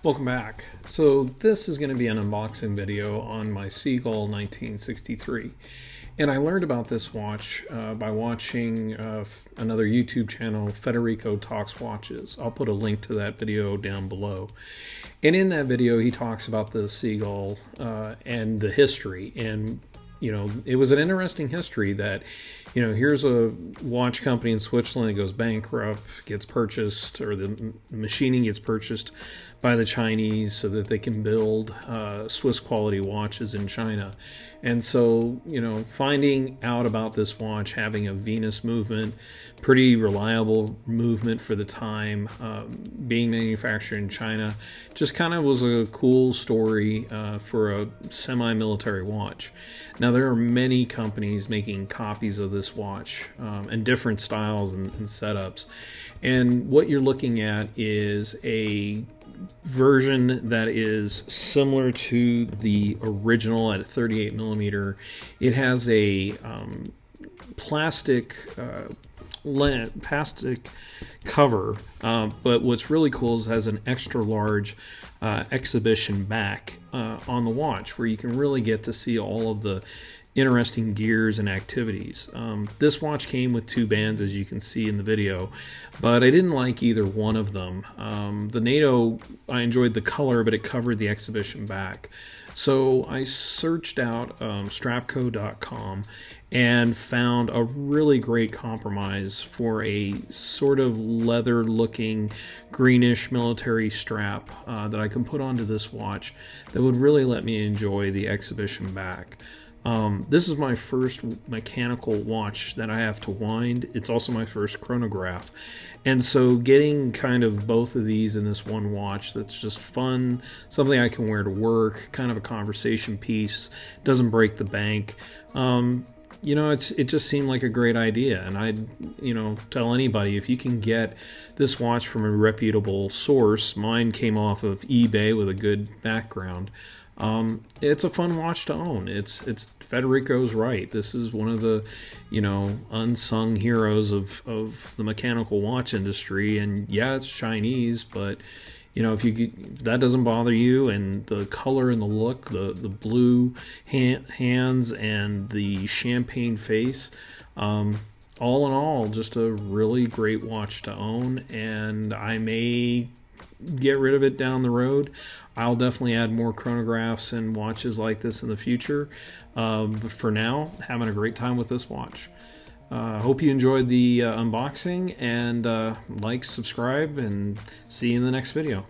Welcome back. So this is going to be an unboxing video on my Seagull 1963. And I learned about this watch by watching another YouTube channel, Federico Talks Watches. I'll put a link to that video down below. And in that video, he talks about the Seagull and the history. And it was an interesting history that, here's a watch company in Switzerland, it goes bankrupt, gets purchased, or the machining gets purchased by the Chinese so that they can build Swiss quality watches in China. And so, finding out about this watch having a Venus movement, pretty reliable movement for the time, being manufactured in China, just kind of was a cool story for a semi-military watch. Now, there are many companies making copies of this watch and different styles and setups. And what you're looking at is a version that is similar to the original at 38 millimeter. It has a plastic cover, but what's really cool is it has an extra large exhibition back on the watch where you can really get to see all of the interesting gears and activities. This watch came with two bands, as you can see in the video, but I didn't like either one of them. The NATO, I enjoyed the color, but it covered the exhibition back. So I searched out strapco.com and found a really great compromise for a sort of leather looking greenish military strap that I can put onto this watch that would really let me enjoy the exhibition back. This is my first mechanical watch that I have to wind. It's also my first chronograph. And so getting kind of both of these in this one watch that's just fun, something I can wear to work, kind of a conversation piece, doesn't break the bank. It just seemed like a great idea. And I'd, tell anybody, if you can get this watch from a reputable source, mine came off of eBay with a good background. It's a fun watch to own. It's Federico's right. This is one of the, unsung heroes of the mechanical watch industry. And yeah, it's Chinese, but if that doesn't bother you, and the color and the look, the blue hands and the champagne face, all in all, just a really great watch to own. And I may get rid of it down the road. I'll definitely add more chronographs and watches like this in the future. But for now, having a great time with this watch. Hope you enjoyed the unboxing, and like, subscribe, and see you in the next video.